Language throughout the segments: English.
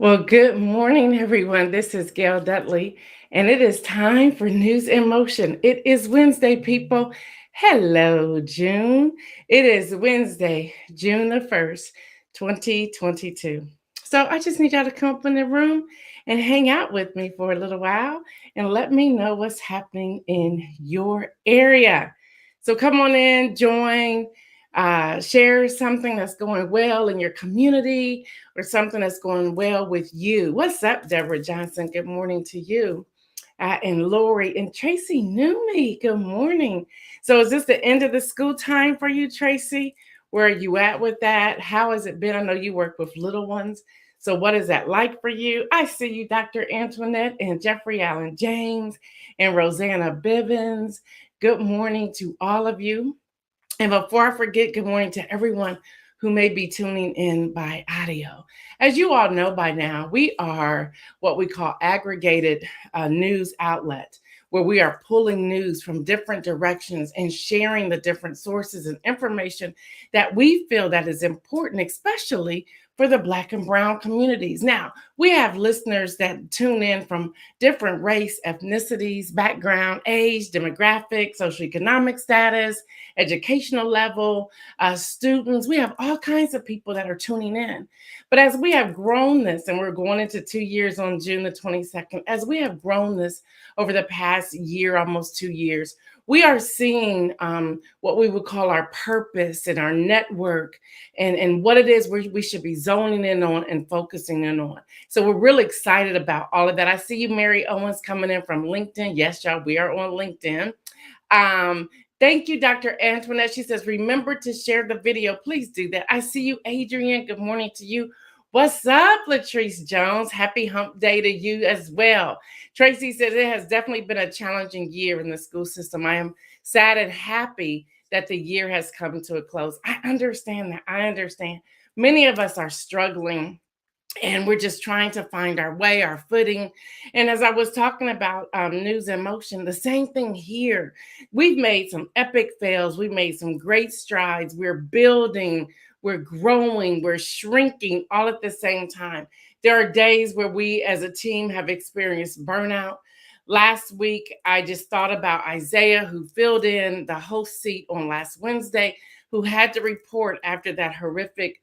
Well, good morning, everyone. This is Gail Dudley, and it is time for News in Motion. It is Wednesday, people. Hello, June. It is Wednesday, June the 1st, 2022. So I just need y'all to come up in the room and hang out with me for a little while and let me know what's happening in your area. So come on in, join, share something that's going well in your community or something that's going well with you. What's up, Deborah Johnson? Good morning to you. And Lori and Tracy Newmy, good morning. So, is this the end of the school time for you, Tracy? Where are you at with that? How has it been? I know you work with little ones. So, what is that like for you? I see you, Dr. Antoinette and Jeffrey Allen James and Rosanna Bivens. Good morning to all of you. And before I forget, good morning to everyone who may be tuning in by audio. As you all know by now, we are what we call aggregated news outlet, where we are pulling news from different directions and sharing the different sources and information that we feel that is important, especially for the Black and Brown communities. Now, we have listeners that tune in from different race, ethnicities, background, age, demographic, socioeconomic status, educational level, students. We have all kinds of people that are tuning in. But as we have grown this, and we're going into 2 years on June the 22nd, as we have grown this over the past year, almost 2 years, we are seeing what we would call our purpose and our network and what it is we should be zoning in on and focusing in on. So we're really excited about all of that. I see you, Mary Owens, coming in from LinkedIn. Yes, y'all, we are on LinkedIn. Um, Thank you, Dr. Antoinette. She says, remember to share the video. Please do that. I see you, Adrian. Good morning to you. What's up, Latrice Jones? Happy hump day to you as well. Tracy says it has definitely been a challenging year in the school system. I am sad and happy that the year has come to a close. I understand that. I understand. Many of us are struggling and we're just trying to find our way, our footing. And as I was talking about news in motion, the same thing here. We've made some epic fails. We've made some great strides. We're building, we're growing, we're shrinking all at the same time. There are days where we as a team have experienced burnout. Last week, I just thought about Isaiah, who filled in the host seat on last Wednesday, who had to report after that horrific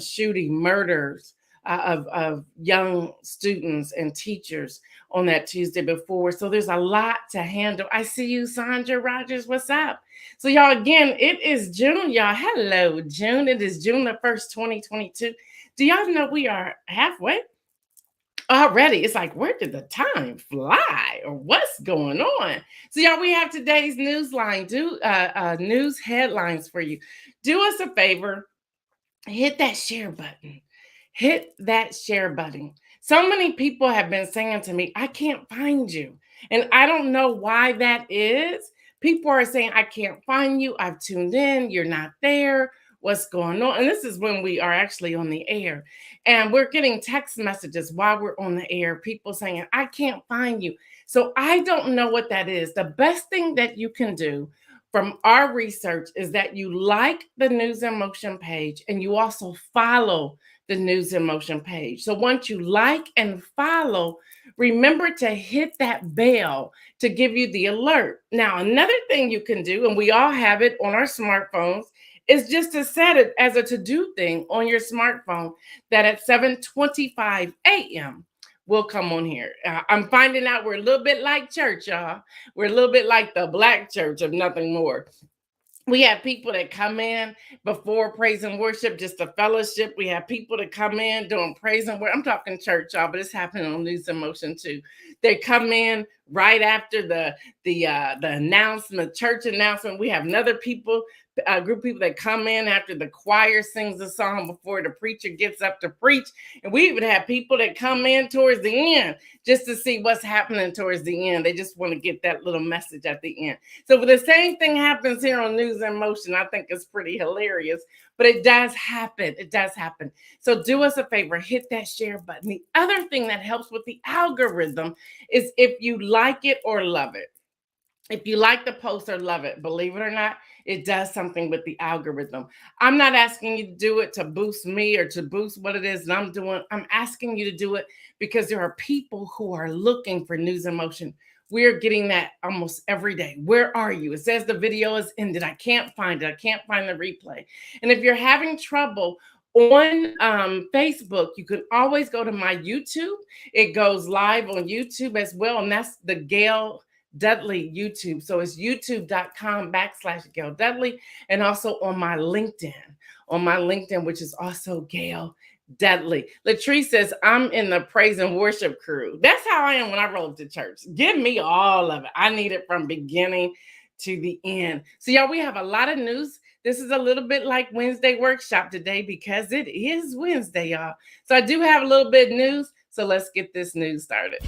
shooting, murders of young students and teachers on that Tuesday before. So there's a lot to handle. I see you, Sandra Rogers. What's up? So, y'all, again, it is June, y'all. Hello, June. It is June the 1st, 2022. Do y'all know we are halfway already? It's like, where did the time fly or what's going on? So, y'all, we have today's newsline, news headlines for you. Do us a favor, hit that share button. Hit that share button. So many people have been saying to me, I can't find you. And I don't know why that is. People are saying, I can't find you. I've tuned in. You're not there. What's going on? And this is when we are actually on the air. And we're getting text messages while we're on the air, people saying, I can't find you. So I don't know what that is. The best thing that you can do from our research is that you like the News in Motion page and you also follow the News in Motion page. So once you like and follow, remember to hit that bell to give you the alert. Now, another thing you can do, and we all have it on our smartphones, is just to set it as a to-do thing on your smartphone that at 7:25 a.m. we'll come on here. I'm finding out we're a little bit like church, y'all. We're a little bit like the Black church, if nothing more. We have people that come in before praise and worship, just a fellowship. We have people that come in doing praise and worship. I'm talking church, y'all, but it's happening on News in Motion too. They come in right after the announcement, church announcement. We have another group of people that come in after the choir sings a song before the preacher gets up to preach. And we even have people that come in towards the end just to see what's happening towards the end. They just want to get that little message at the end. So the same thing happens here on News in Motion. I think it's pretty hilarious, but it does happen. It does happen. So do us a favor, hit that share button. The other thing that helps with the algorithm is if you like it or love it. If you like the post or love it, believe it or not, it does something with the algorithm. I'm not asking you to do it to boost me or to boost what it is that I'm doing. I'm asking you to do it because there are people who are looking for news in motion. We're getting that almost every day. Where are you? It says the video is ended. I can't find it. I can't find the replay. And if you're having trouble on Facebook, you can always go to my YouTube. It goes live on YouTube as well. And that's the Gail Dudley YouTube. So it's youtube.com/Gail Dudley, and also on my LinkedIn, which is also Gail Dudley. Latrice says, I'm in the praise and worship crew. That's how I am when I roll up to church. Give me all of it. I need it from beginning to the end. So y'all, we have a lot of news. This is a little bit like Wednesday workshop today because it is Wednesday, y'all. So I do have a little bit of news. So let's get this news started.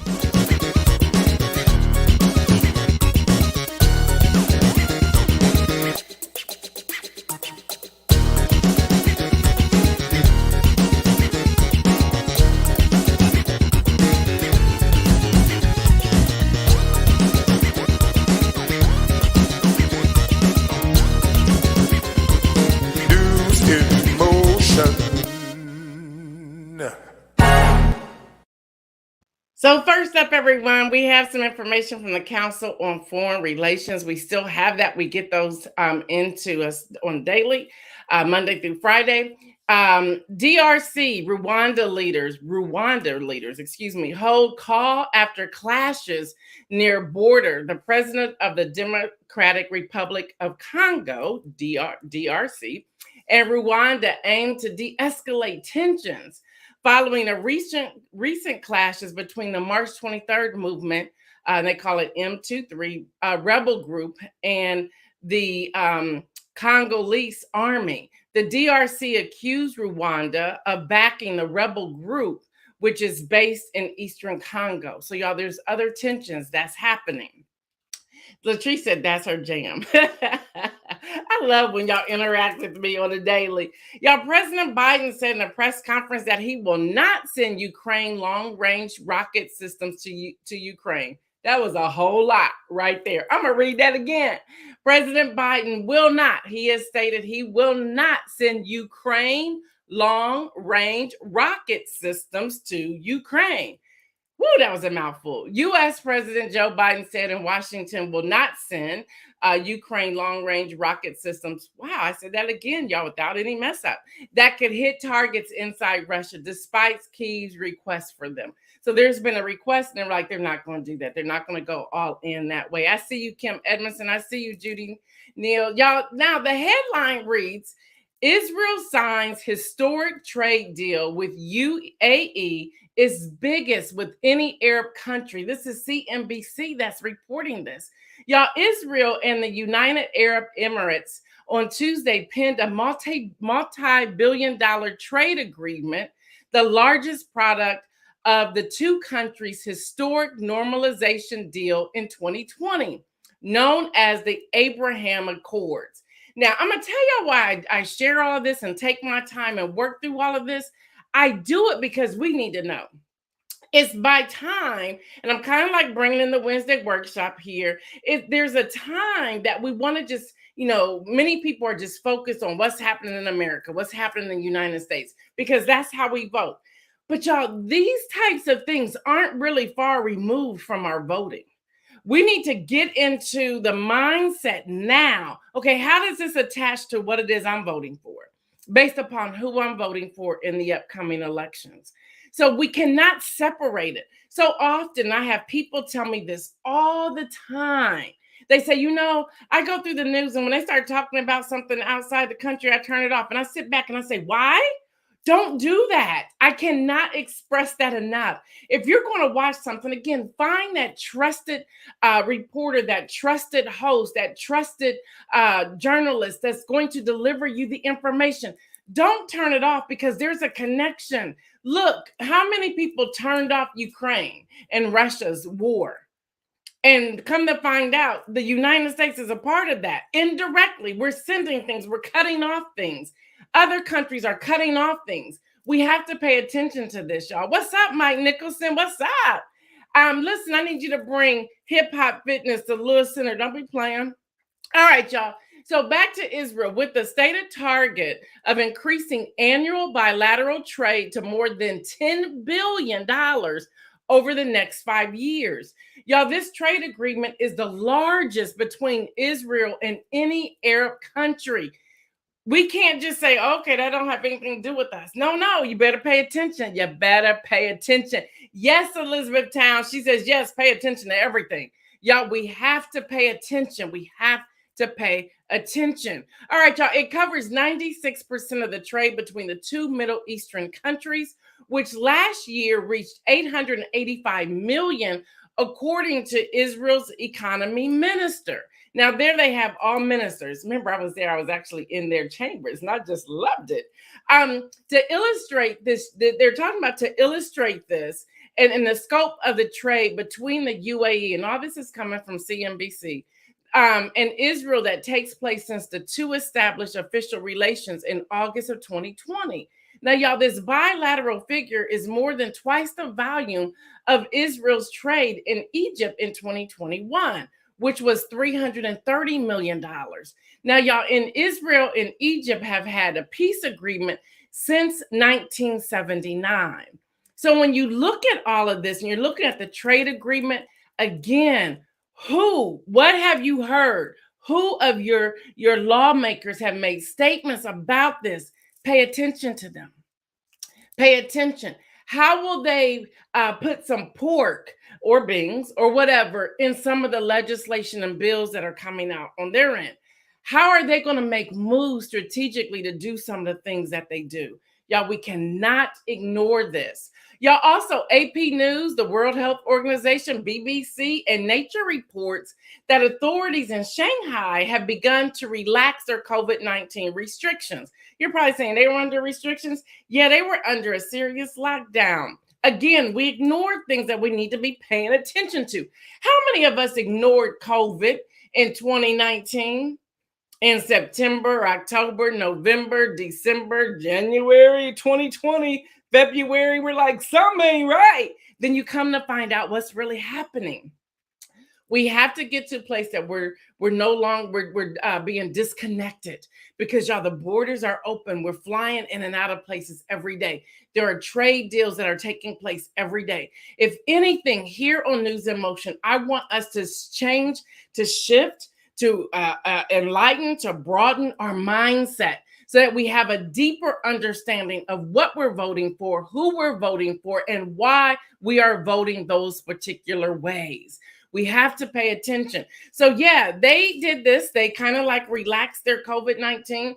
So first up, everyone, we have some information from the Council on Foreign Relations. We still have that. We get those into us on daily, Monday through Friday. DRC, Rwanda leaders, hold call after clashes near border. The president of the Democratic Republic of Congo, DRC, and Rwanda aim to de-escalate tensions following a recent clashes between the March 23rd movement, they call it M23, rebel group, and the Congolese army. The DRC accused Rwanda of backing the rebel group, which is based in Eastern Congo. So y'all, there's other tensions that's happening. Latrice said that's her jam. I love when y'all interact with me on a daily. Y'all, President Biden said in a press conference that he will not send Ukraine long-range rocket systems to Ukraine. That was a whole lot right there. I'm going to read that again. President Biden will not, he has stated he will not send Ukraine long-range rocket systems to Ukraine. Woo, that was a mouthful. U.S. President Joe Biden said in Washington will not send Ukraine long-range rocket systems. Wow, I said that again, y'all, without any mess up. That could hit targets inside Russia, despite Kyiv's request for them. So there's been a request, and they're not going to do that. They're not going to go all in that way. I see you, Kim Edmondson. I see you, Judy Neal. Y'all, now the headline reads, Israel signs historic trade deal with UAE, is biggest with any Arab country. This is CNBC that's reporting this. Y'all, Israel and the United Arab Emirates on Tuesday penned a multi-billion-dollar trade agreement, the largest product of the two countries' historic normalization deal in 2020, known as the Abraham Accords. Now, I'm going to tell y'all why I share all of this and take my time and work through all of this. I do it because we need to know. It's by time, and I'm kind of like bringing in the Wednesday workshop here. There's a time that we want to just, many people are just focused on what's happening in America, what's happening in the United States, because that's how we vote. But y'all, these types of things aren't really far removed from our voting. We need to get into the mindset now. Okay, how does this attach to what it is I'm voting for, based upon who I'm voting for in the upcoming elections? So we cannot separate it. So often I have people tell me this all the time. They say, I go through the news, and when they start talking about something outside the country, I turn it off. And I sit back and I say, why? Don't do that. I cannot express that enough. If you're going to watch something, again, find that trusted reporter, that trusted host, that trusted journalist that's going to deliver you the information. Don't turn it off because there's a connection. Look, how many people turned off Ukraine and Russia's war? And come to find out, the United States is a part of that. Indirectly, we're sending things, we're cutting off things. Other countries are cutting off things. We have to pay attention to this, y'all. What's up, Mike Nicholson? What's up? Listen, I need you to bring hip hop fitness to Lewis Center. Don't be playing. All right, y'all. So back to Israel with the stated target of increasing annual bilateral trade to more than $10 billion over the next 5 years. Y'all, this trade agreement is the largest between Israel and any Arab country. We can't just say, okay, that don't have anything to do with us. No, you better pay attention. You better pay attention. Yes, Elizabethtown, she says, yes, pay attention to everything. Y'all, we have to pay attention. We have to pay attention. All right, y'all, it covers 96% of the trade between the two Middle Eastern countries, which last year reached 885 million, according to Israel's economy minister. Now, there they have all ministers. Remember, I was there. I was actually in their chambers, and I just loved it. To illustrate this, they're talking about to illustrate this and in the scope of the trade between the UAE, and all this is coming from CNBC, and Israel that takes place since the two established official relations in August of 2020. Now, y'all, this bilateral figure is more than twice the volume of Israel's trade in Egypt in 2021, which was $330 million. Now, y'all, in Israel and Egypt have had a peace agreement since 1979. So when you look at all of this and you're looking at the trade agreement, again, what have you heard? Who of your lawmakers have made statements about this? Pay attention to them. Pay attention. How will they put some pork or beans or whatever in some of the legislation and bills that are coming out on their end? How are they going to make moves strategically to do some of the things that they do? Y'all, we cannot ignore this. Y'all, also AP News, the World Health Organization, BBC, and Nature reports that authorities in Shanghai have begun to relax their COVID-19 restrictions. You're probably saying they were under restrictions. Yeah, they were under a serious lockdown. Again, we ignored things that we need to be paying attention to. How many of us ignored COVID in 2019? In September, October, November, December, January 2020, February, we're like, something ain't right. Then you come to find out what's really happening. We have to get to a place that we're no longer being disconnected, because y'all, the borders are open. We're flying in and out of places every day. There are trade deals that are taking place every day. If anything, here on News in Motion, I want us to change, to shift, to enlighten, to broaden our mindset so that we have a deeper understanding of what we're voting for, who we're voting for, and why we are voting those particular ways. We have to pay attention. So yeah, they did this. They kind of like relaxed their COVID-19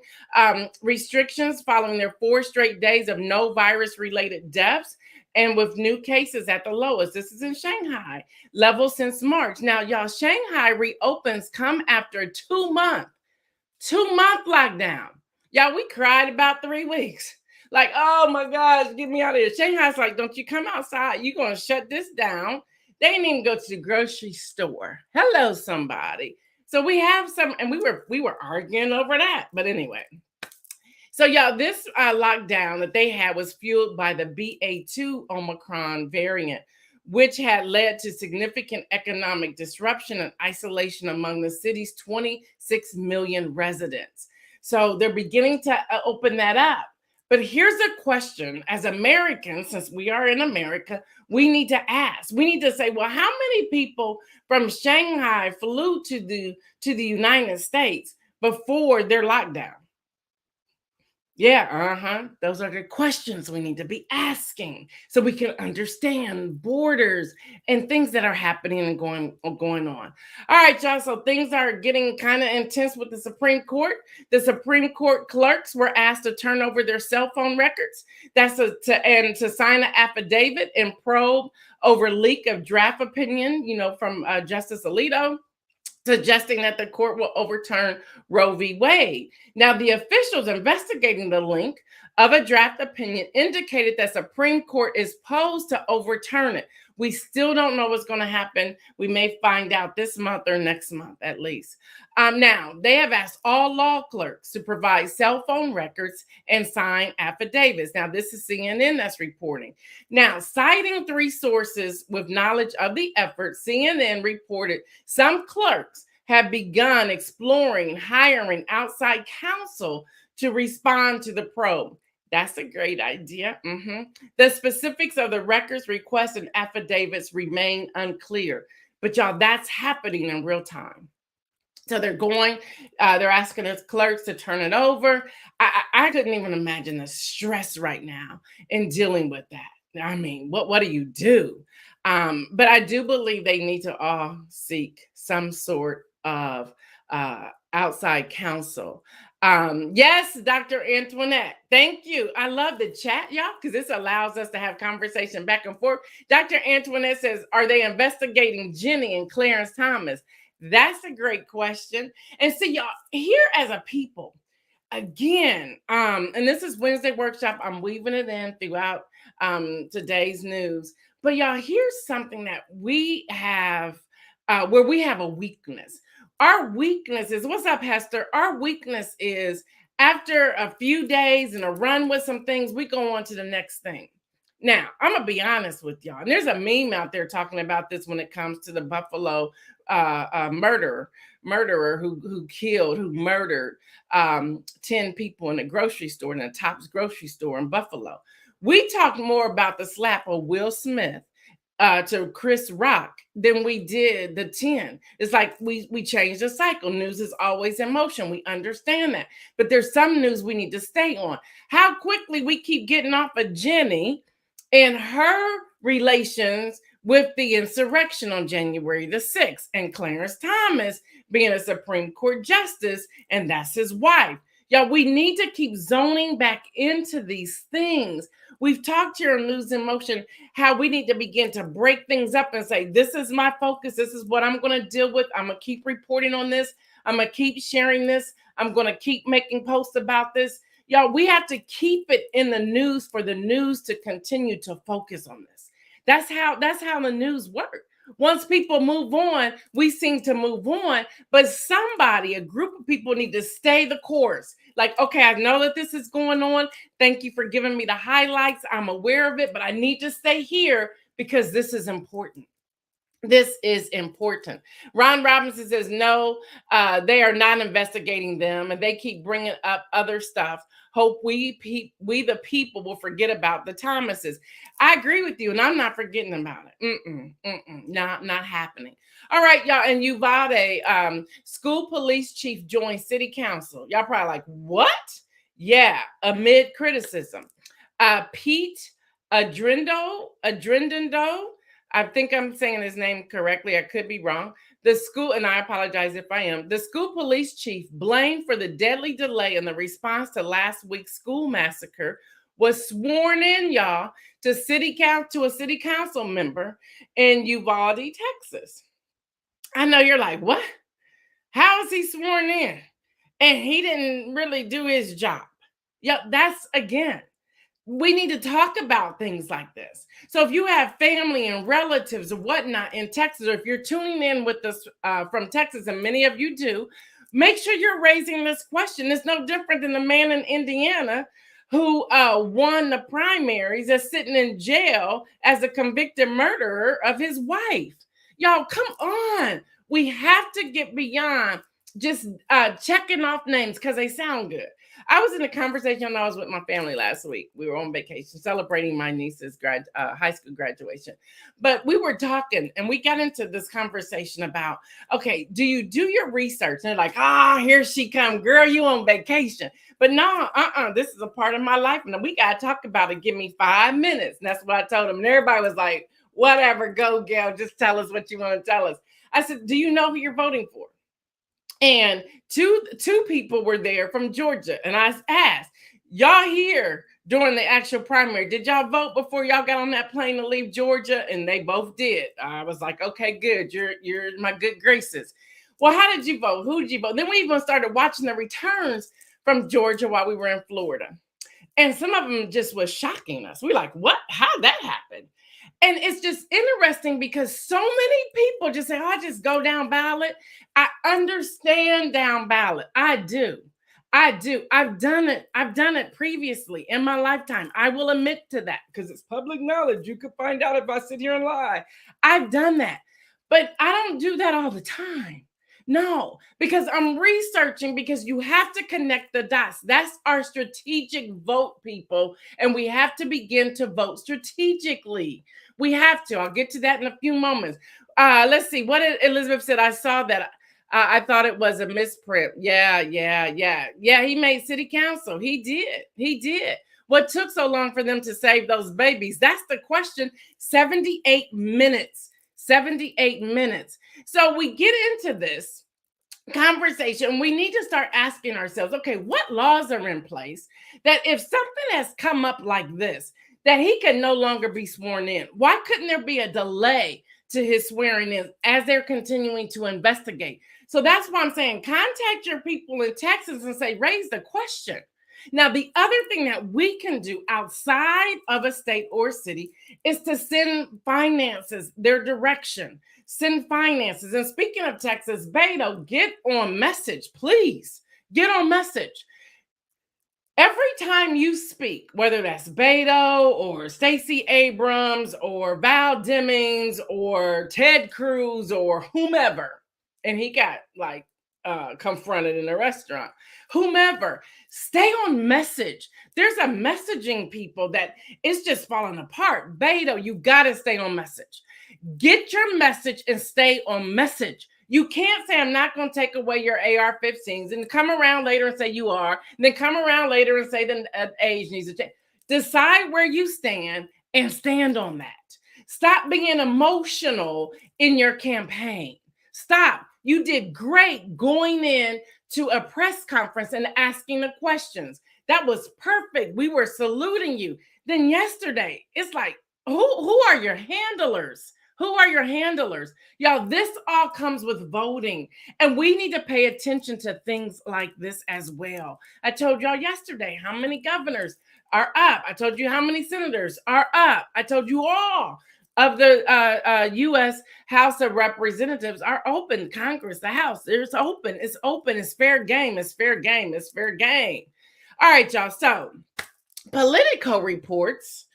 restrictions following their 4 straight days of no virus-related deaths, and with new cases at the lowest. This is in Shanghai, level since March. Now, y'all, Shanghai reopens come after a 2-month lockdown. Y'all, we cried about 3 weeks. Like, oh my gosh, get me out of here. Shanghai's like, don't you come outside. You're going to shut this down. They didn't even go to the grocery store. Hello, somebody. So we have some, and we were arguing over that. But anyway. So, y'all, this lockdown that they had was fueled by the BA2 Omicron variant, which had led to significant economic disruption and isolation among the city's 26 million residents. So they're beginning to open that up. But here's a question. As Americans, since we are in America, we need to ask. We need to say, well, how many people from Shanghai flew to the United States before their lockdown? Yeah, those are the questions we need to be asking so we can understand borders and things that are happening and going on. All right, y'all, so things are getting kind of intense with the Supreme Court. The Supreme Court clerks were asked to turn over their cell phone records. That's to sign an affidavit and probe over leak of draft opinion, from Justice Alito, suggesting that the court will overturn Roe v. Wade. Now, the officials investigating the link of a draft opinion indicated that Supreme Court is posed to overturn it. We still don't know what's going to happen. We may find out this month or next month at least. Now, they have asked all law clerks to provide cell phone records and sign affidavits. Now, this is CNN that's reporting. Now, citing three sources with knowledge of the effort, CNN reported some clerks have begun exploring hiring outside counsel to respond to the probe. That's a great idea. The specifics of the records, requests, and affidavits remain unclear. But y'all, that's happening in real time. So they're asking us clerks to turn it over. I couldn't even imagine the stress right now in dealing with that. I mean, what do you do? But I do believe they need to all seek some sort of outside counsel. Yes, Dr. Antoinette, thank you. I love the chat, y'all, because this allows us to have conversation back and forth. Dr. Antoinette says, are they investigating Jenny and Clarence Thomas? That's a great question. And see, y'all, here as a people, again, and this is Wednesday workshop, I'm weaving it in throughout today's news. But y'all, here's something that we have, where we have a weakness. Our weakness is, what's up, Hester? Our weakness is after a few days and a run with some things, we go on to the next thing. Now, I'm going to be honest with y'all. And there's a meme out there talking about this when it comes to the Buffalo murderer who murdered 10 people in a grocery store, in a Tops grocery store in Buffalo. We talked more about the slap of Will Smith to Chris Rock than we did the 10. It's like we changed the cycle. News is always in motion. We understand that. But there's some news we need to stay on. How quickly we keep getting off of Jenny and her relations with the insurrection on January the 6th, and Clarence Thomas being a Supreme Court justice, and that's his wife. Y'all, we need to keep zoning back into these things. We've talked here on News in Motion how we need to begin to break things up and say, this is my focus. This is what I'm going to deal with. I'm going to keep reporting on this. I'm going to keep sharing this. I'm going to keep making posts about this. Y'all, we have to keep it in the news for the news to continue to focus on this. That's how the news works. Once people move on, we seem to move on, but somebody, a group of people need to stay the course. Like, okay, I know that this is going on. Thank you for giving me the highlights. I'm aware of it, but I need to stay here because this is important. This is important. Ron Robinson says, no, they are not investigating them, and they keep bringing up other stuff. Hope we the people will forget about the Thomases. I agree with you, and I'm not forgetting about it. Not happening. All right, y'all. And Uvalde, school police chief joins city council. Y'all probably like, what? Yeah, amid criticism. Pete Adrendo, I think I'm saying his name correctly. I could be wrong. The school, and I apologize if I am, the school police chief blamed for the deadly delay in the response to last week's school massacre was sworn in, y'all, to a city council member in Uvalde, Texas. I know you're like, what? How is he sworn in? And he didn't really do his job. Yeah, that's, again, we need to talk about things like this. So if you have family and relatives or whatnot in Texas, or if you're tuning in with us from Texas, and many of you do, make sure you're raising this question. It's no different than the man in Indiana who won the primaries that's sitting in jail as a convicted murderer of his wife. Y'all, come on. We have to get beyond just checking off names because they sound good. I was in a conversation when I was with my family last week. We were on vacation celebrating my niece's high school graduation. But we were talking and we got into this conversation about, okay, do you do your research? And they're like, here she come, girl, you on vacation. But no, this is a part of my life. And we got to talk about it. Give me 5 minutes. And that's what I told them. And everybody was like, whatever, go, Gail, just tell us what you want to tell us. I said, do you know who you're voting for? And two people were there from Georgia. And I asked, y'all here during the actual primary, did y'all vote before y'all got on that plane to leave Georgia? And they both did. I was like, okay, good. You're in my good graces. Well, how did you vote? Who did you vote? Then we even started watching the returns from Georgia while we were in Florida. And some of them just was shocking us. We're like, what? How'd that happen? And it's just interesting because so many people just say, oh, I just go down ballot. I understand down ballot. I do. I do. I've done it. I've done it previously in my lifetime. I will admit to that because it's public knowledge. You could find out if I sit here and lie. I've done that. But I don't do that all the time. No, because I'm researching, because you have to connect the dots. That's our strategic vote, people. And we have to begin to vote strategically. We have to. I'll get to that in a few moments. Let's see. What did Elizabeth said? I saw that. I thought it was a misprint. Yeah. He made city council. He did. What took so long for them to save those babies? That's the question. 78 minutes. 78 minutes. So we get into this conversation. We need to start asking ourselves, okay, what laws are in place that if something has come up like this, that he can no longer be sworn in? Why couldn't there be a delay to his swearing in as they're continuing to investigate? So that's why I'm saying contact your people in Texas and say, raise the question. Now, the other thing that we can do outside of a state or city is to send finances, their direction, send finances. And speaking of Texas, Beto, get on message, please. Get on message. Every time you speak, whether that's Beto or Stacey Abrams or Val Demings or Ted Cruz or whomever, and he got like confronted in a restaurant, whomever, stay on message. There's a messaging people that it's just falling apart. Beto, you got to stay on message. Get your message and stay on message. You can't say, I'm not going to take away your AR-15s and come around later and say you are, and then come around later and say the age needs to change. Decide where you stand and stand on that. Stop being emotional in your campaign. Stop. You did great going in to a press conference and asking the questions. That was perfect. We were saluting you. Then yesterday, it's like, who are your handlers? Who are your handlers? Y'all, this all comes with voting. And we need to pay attention to things like this as well. I told y'all yesterday how many governors are up. I told you how many senators are up. I told you all of the U.S. House of Representatives are open. Congress, the House, it's open. It's open. It's fair game. It's fair game. It's fair game. All right, y'all. So Politico reports.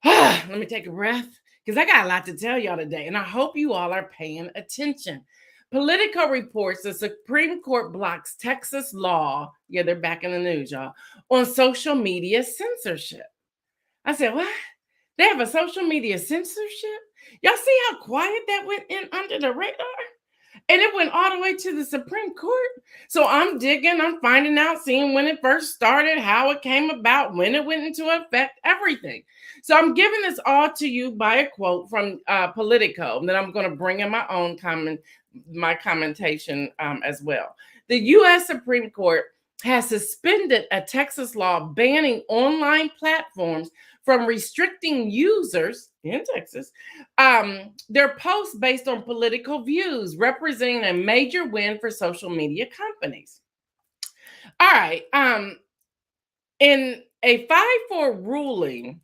Let me take a breath because I got a lot to tell y'all today, and I hope you all are paying attention. Politico reports the Supreme Court blocks Texas law. Yeah, they're back in the news, y'all, on social media censorship. I said, what? They have a social media censorship? Y'all see how quiet that went in under the radar? And it went all the way to the Supreme Court. So I'm digging, I'm finding out, seeing when it first started, how it came about, when it went into effect, everything. So I'm giving this all to you by a quote from Politico that I'm going to bring in my own commentation as well. The U.S. Supreme Court has suspended a Texas law banning online platforms from restricting users in Texas, their posts based on political views, representing a major win for social media companies. All right. In a 5-4 ruling,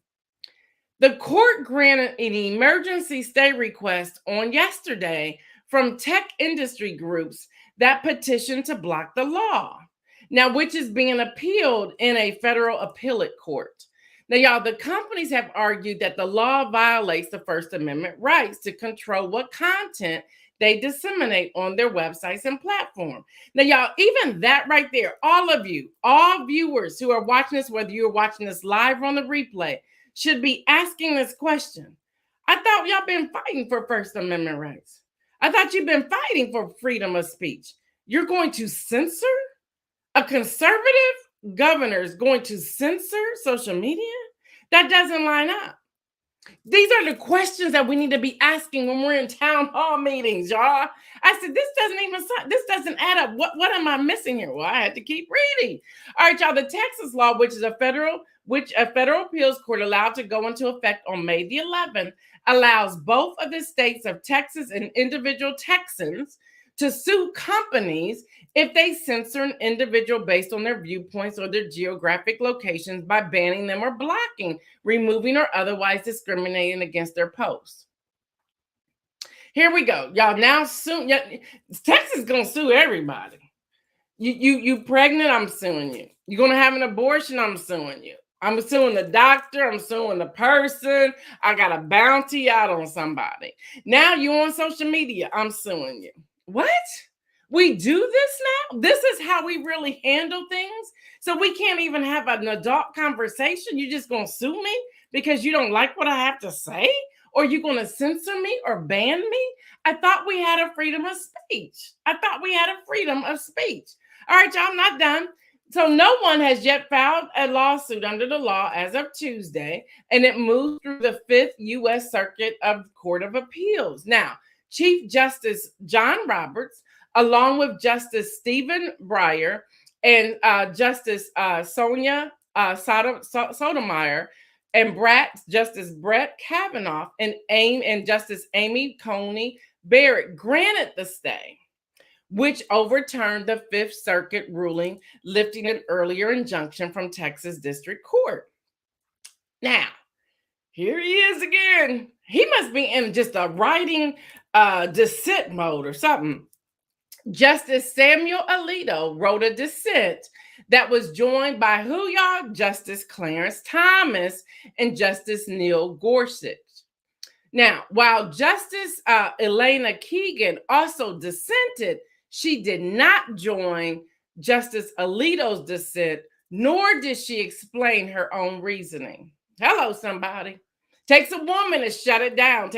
the court granted an emergency stay request on yesterday from tech industry groups that petitioned to block the law, now which is being appealed in a federal appellate court. Now, y'all, the companies have argued that the law violates the First Amendment rights to control what content they disseminate on their websites and platforms. Now, y'all, even that right there, all of you, all viewers who are watching this, whether you're watching this live or on the replay, should be asking this question. I thought y'all been fighting for First Amendment rights. I thought you've been fighting for freedom of speech. You're going to censor? A conservative governor is going to censor social media? That doesn't line up. These are the questions that we need to be asking when we're in town hall meetings, y'all. I said, this doesn't add up. What am I missing here? Well, I had to keep reading. All right, y'all, the Texas law, which a federal appeals court allowed to go into effect on May the 11th, allows both of the states of Texas and individual Texans to sue companies if they censor an individual based on their viewpoints or their geographic locations by banning them or blocking, removing, or otherwise discriminating against their posts. Here we go. Y'all now soon. Texas is gonna sue everybody. You pregnant, I'm suing you. You're gonna have an abortion, I'm suing you. I'm suing the doctor, I'm suing the person. I got a bounty out on somebody. Now you on social media, I'm suing you. What? We do this now? This is how we really handle things? So we can't even have an adult conversation? You just gonna sue me because you don't like what I have to say? Or you gonna censor me or ban me? I thought we had a freedom of speech. All right, y'all, I'm not done. So no one has yet filed a lawsuit under the law as of Tuesday, and it moved through the 5th U.S. Circuit of Court of Appeals. Now, Chief Justice John Roberts, along with Justice Stephen Breyer and Justice Sonia Sotomayor, and Justice Brett Kavanaugh and Justice Amy Coney Barrett granted the stay, which overturned the 5th Circuit ruling, lifting an earlier injunction from Texas District Court. Now, here he is again. He must be in just a writing dissent mode or something. Justice Samuel Alito wrote a dissent that was joined by who, y'all? Justice Clarence Thomas and Justice Neil Gorsuch. Now, while Justice Elena Kagan also dissented, she did not join Justice Alito's dissent, nor did she explain her own reasoning. Hello, somebody. Takes a woman to shut it down.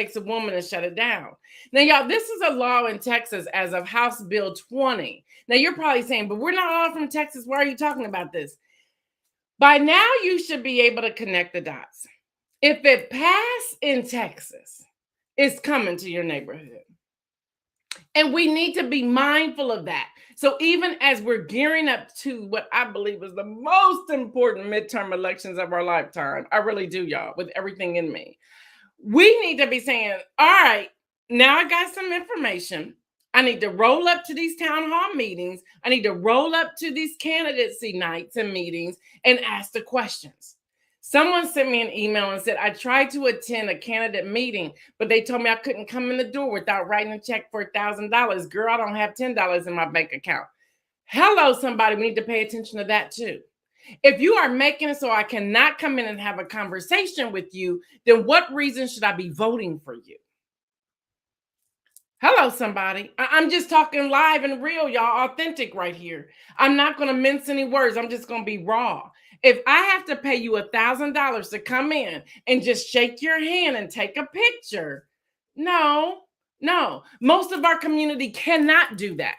Now, y'all, this is a law in Texas as of House Bill 20. Now, you're probably saying, but we're not all from Texas. Why are you talking about this? By now, you should be able to connect the dots. If it passed in Texas, it's coming to your neighborhood. And we need to be mindful of that. So even as we're gearing up to what I believe is the most important midterm elections of our lifetime, I really do, y'all, with everything in me, we need to be saying, all right, now I got some information. I need to roll up to these town hall meetings. I need to roll up to these candidacy nights and meetings and ask the questions. Someone sent me an email and said, I tried to attend a candidate meeting, but they told me I couldn't come in the door without writing a check for $1,000. Girl, I don't have $10 in my bank account. Hello, somebody. We need to pay attention to that too. If you are making it so I cannot come in and have a conversation with you, then what reason should I be voting for you? Hello, somebody. I'm just talking live and real, y'all, authentic right here. I'm not going to mince any words. I'm just going to be raw. If I have to pay you $1,000 to come in and just shake your hand and take a picture, no. Most of our community cannot do that.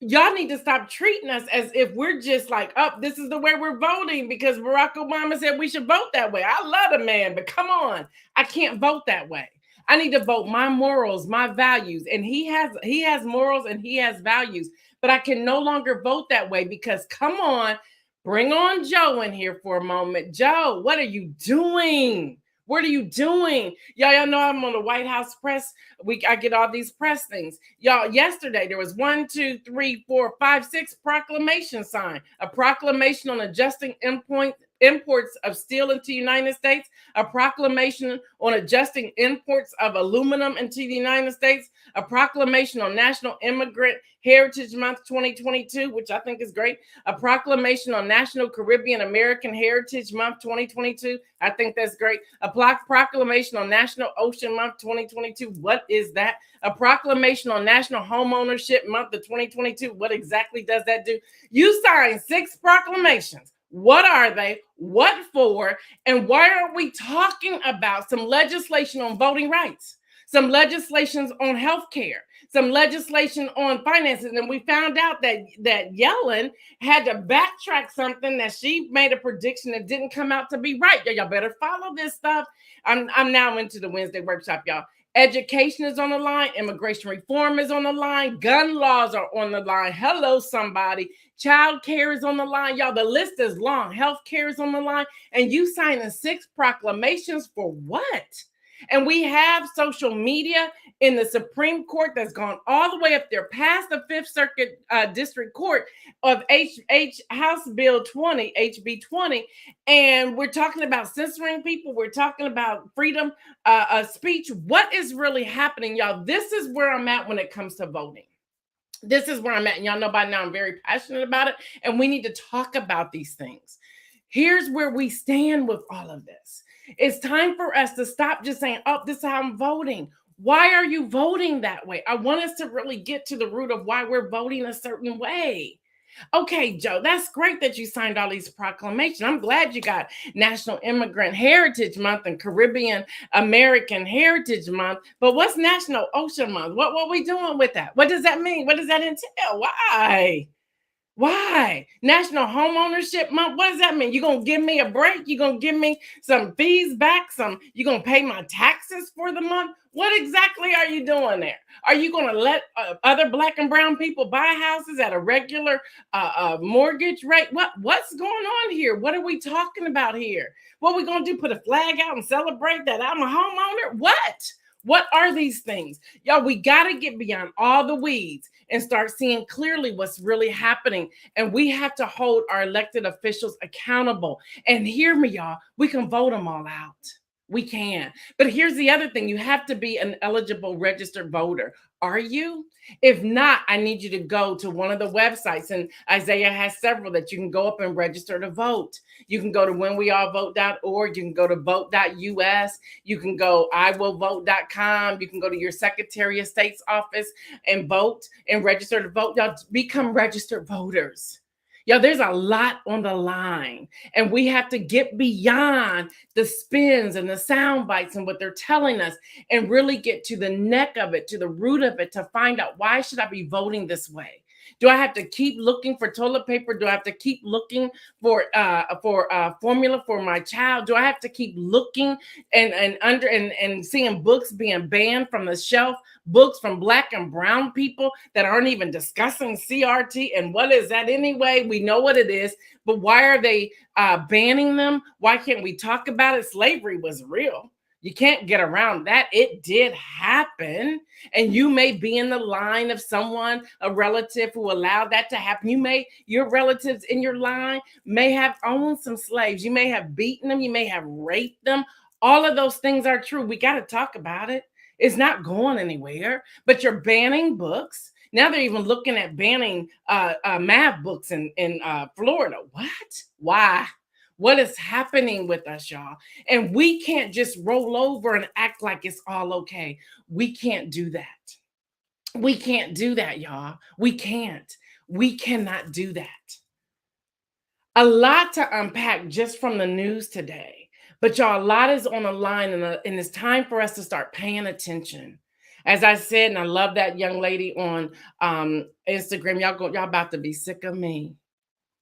Y'all need to stop treating us as if we're just like, oh, this is the way we're voting because Barack Obama said we should vote that way. I love the man, but come on, I can't vote that way. I need to vote my morals, my values, and he has morals and he has values, but I can no longer vote that way because come on, bring on Joe in here for a moment. Joe, what are you doing? What are you doing? Y'all know I'm on the White House press week. I get all these press things. Y'all, yesterday there was 1, 2, 3, 4, 5, 6 proclamation signed. A proclamation on adjusting imports of steel into the United States, a proclamation on adjusting imports of aluminum into the United States, a proclamation on National Immigrant Heritage Month 2022, which I think is great, a proclamation on National Caribbean American Heritage Month 2022. I think that's great. A proclamation on National Ocean Month 2022. What is that? A proclamation on National Homeownership Month of 2022. What exactly does that do? You signed 6 proclamations. What are they? What for? And why aren't we talking about some legislation on voting rights, some legislations on health care, some legislation on finances? And we found out that Yellen had to backtrack something that she made a prediction that didn't come out to be right. Y'all better follow this stuff. I'm now into the Wednesday workshop, y'all. Education is on the line. Immigration reform is on the line. Gun laws are on the line. Hello, somebody. Child care is on the line. Y'all, the list is long. Health care is on the line. And you signing 6 proclamations for what? And we have social media in the Supreme Court that's gone all the way up there past the Fifth Circuit District Court of House Bill 20, HB 20. And we're talking about censoring people. We're talking about freedom of speech. What is really happening, y'all? This is where I'm at when it comes to voting. This is where I'm at. And y'all know by now I'm very passionate about it. And we need to talk about these things. Here's where we stand with all of this. It's time for us to stop just saying, oh, this is how I'm voting. Why are you voting that way? I want us to really get to the root of why we're voting a certain way. Okay, Joe, that's great that you signed all these proclamations. I'm glad you got National Immigrant Heritage Month and Caribbean American Heritage Month. But what's National Ocean Month? What are we doing with that? What does that mean? What does that entail? Why? Why? National Homeownership Month? What does that mean? You're going to give me a break? You're going to give me some fees back? You're going to pay my taxes for the month? What exactly are you doing there? Are you going to let other Black and brown people buy houses at a regular mortgage rate? What's going on here? What are we talking about here? What are we going to do? Put a flag out and celebrate that I'm a homeowner? What are these things? Y'all, we got to get beyond all the weeds and start seeing clearly what's really happening. And we have to hold our elected officials accountable. And hear me, y'all, we can vote them all out. We can. But here's the other thing. You have to be an eligible registered voter. Are you? If not, I need you to go to one of the websites, and Isaiah has several that you can go up and register to vote. You can go to whenweallvote.org. You can go to vote.us. You can go iwillvote.com. You can go to your Secretary of State's office and vote and register to vote. Y'all become registered voters. Y'all, there's a lot on the line, and we have to get beyond the spins and the sound bites and what they're telling us and really get to the neck of it, to the root of it, to find out, why should I be voting this way? Do I have to keep looking for toilet paper? Do I have to keep looking for formula for my child? Do I have to keep looking and seeing books being banned from the shelf? Books from Black and brown people that aren't even discussing CRT. And what is that anyway? We know what it is, but why are they banning them? Why can't we talk about it? Slavery was real. You can't get around that. It did happen. And you may be in the line of someone, a relative who allowed that to happen. Your relatives in your line may have owned some slaves. You may have beaten them. You may have raped them. All of those things are true. We got to talk about it. It's not going anywhere, but you're banning books. Now they're even looking at banning math books in Florida. What? Why? What is happening with us, y'all? And we can't just roll over and act like it's all okay. We can't do that. We can't do that, y'all. We can't. We cannot do that. A lot to unpack just from the news today. But y'all, a lot is on the line, and it's time for us to start paying attention. As I said, and I love that young lady on Instagram. Y'all about to be sick of me.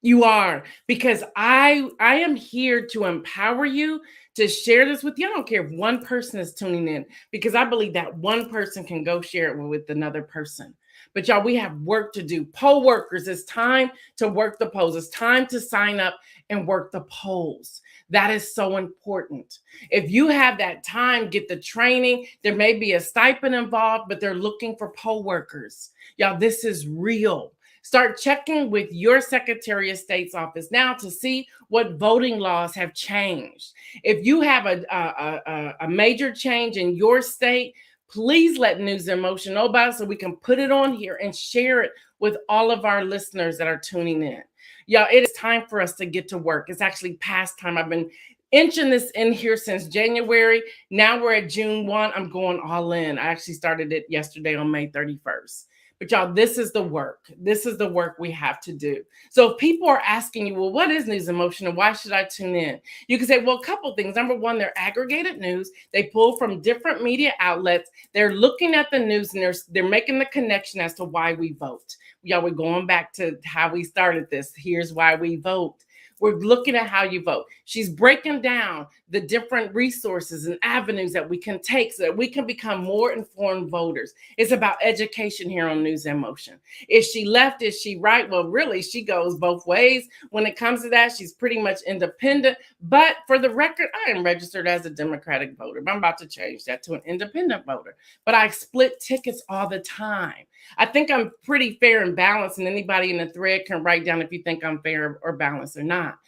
You are, because I am here to empower you, to share this with you. I don't care if one person is tuning in, because I believe that one person can go share it with another person. But y'all, we have work to do. Poll workers, it's time to work the polls. It's time to sign up and work the polls. That is so important. If you have that time, get the training. There may be a stipend involved, but they're looking for poll workers. Y'all, this is real. Start checking with your Secretary of State's office now to see what voting laws have changed. If you have a major change in your state, please let News in Motion know about it so we can put it on here and share it with all of our listeners that are tuning in. Y'all, it is time for us to get to work. It's actually past time. I've been inching this in here since January. Now we're at June 1. I'm going all in. I actually started it yesterday on May 31st. But y'all, this is the work. This is the work we have to do. So if people are asking you, well, what is News in Motion and why should I tune in? You can say, well, a couple things. Number one, they're aggregated news. They pull from different media outlets. They're looking at the news and they're making the connection as to why we vote. Y'all, we're going back to how we started this. Here's why we vote. We're looking at how you vote. She's breaking down the different resources and avenues that we can take so that we can become more informed voters. It's about education here on News in Motion. Is she left? Is she right? Well, really, she goes both ways. When it comes to that, she's pretty much independent. But for the record, I am registered as a Democratic voter. But I'm about to change that to an independent voter. But I split tickets all the time. I think I'm pretty fair and balanced, and anybody in the thread can write down if you think I'm fair or balanced or not.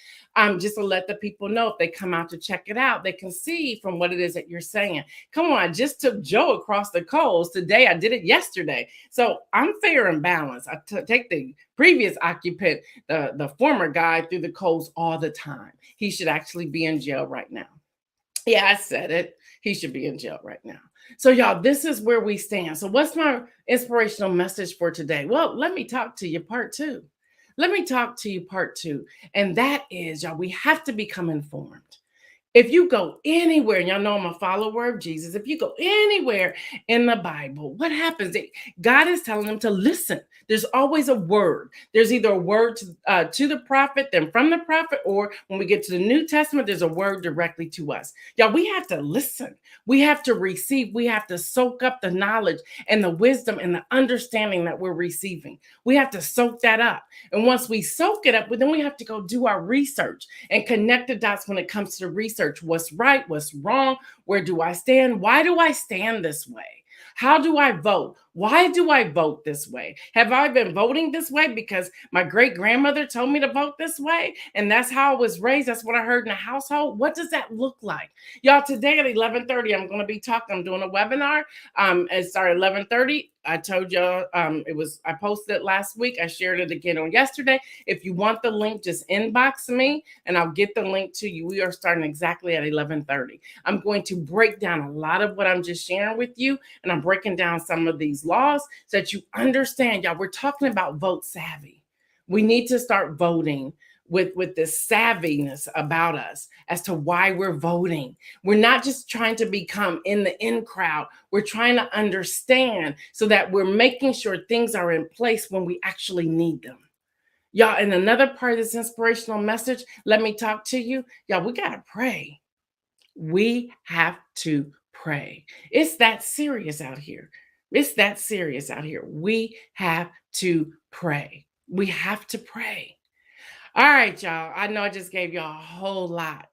Just to let the people know if they come out to check it out, they can see from what it is that you're saying. Come on, I just took Joe across the coals today. I did it yesterday. So I'm fair and balanced. I take the previous occupant, the former guy, through the coals all the time. He should actually be in jail right now. Yeah, I said it. He should be in jail right now. So y'all, this is where we stand. So what's my inspirational message for today? Well, let me talk to you part two. Let me talk to you part two. And that is, y'all, we have to become informed. If you go anywhere, and y'all know I'm a follower of Jesus, if you go anywhere in the Bible, what happens? God is telling them to listen. There's always a word. There's either a word to the prophet, then from the prophet, or when we get to the New Testament, there's a word directly to us. Y'all, we have to listen. We have to receive. We have to soak up the knowledge and the wisdom and the understanding that we're receiving. We have to soak that up. And once we soak it up, then we have to go do our research and connect the dots when it comes to research. What's right? What's wrong? Where do I stand? Why do I stand this way? How do I vote? Why do I vote this way? Have I been voting this way because my great grandmother told me to vote this way? And that's how I was raised. That's what I heard in the household. What does that look like? Y'all, today at 11:30, I'm going to be talking. I'm doing a webinar. It started 11:30. I told y'all I posted it last week. I shared it again on yesterday. If you want the link, just inbox me and I'll get the link to you. We are starting exactly at 11:30. I'm going to break down a lot of what I'm just sharing with you. And I'm breaking down some of these laws so that you understand, y'all, we're talking about vote savvy. We need to start voting with this savviness about us as to why we're voting. We're not just trying to become in the in crowd. We're trying to understand so that we're making sure things are in place when we actually need them. Y'all, and another part of this inspirational message, let me talk to you. Y'all, we got to pray. We have to pray. It's that serious out here. It's that serious out here. We have to pray. We have to pray. All right, y'all. I know I just gave y'all a whole lot.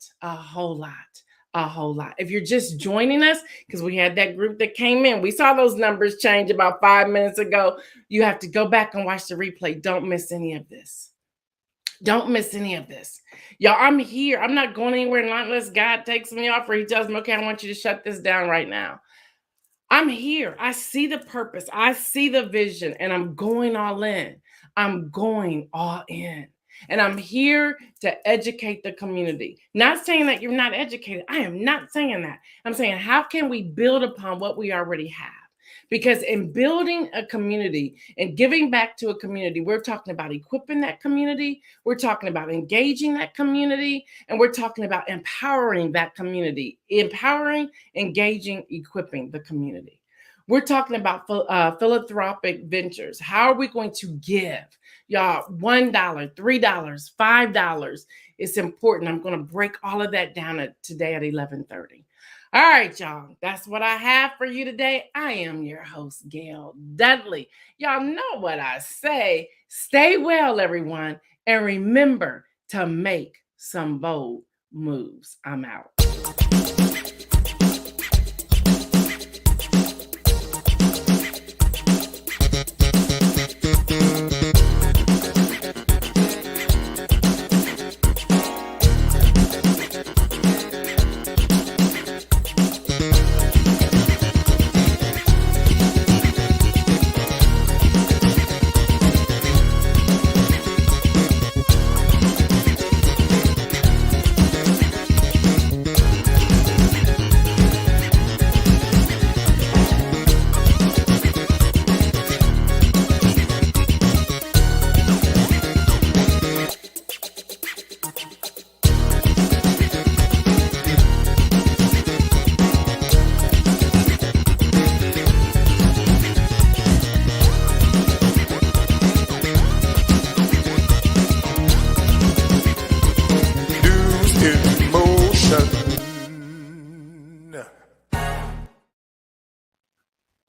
If you're just joining us, because we had that group that came in, we saw those numbers change about 5 minutes ago. You have to go back and watch the replay. Don't miss any of this. Don't miss any of this. Y'all, I'm here. I'm not going anywhere unless God takes me off or he tells me, okay, I want you to shut this down right now. I'm here. I see the purpose. I see the vision, and I'm going all in. I'm going all in. And I'm here to educate the community. Not saying that you're not educated. I am not saying that. I'm saying, how can we build upon what we already have? Because in building a community and giving back to a community, we're talking about equipping that community. We're talking about engaging that community. And we're talking about empowering that community. Empowering, engaging, equipping the community. We're talking about philanthropic ventures. How are we going to give? Y'all, $1, $3, $5. It's important. I'm going to break all of that down today at 11:30. All right, y'all. That's what I have for you today. I am your host, Gail Dudley. Y'all know what I say. Stay well, everyone. And remember to make some bold moves. I'm out.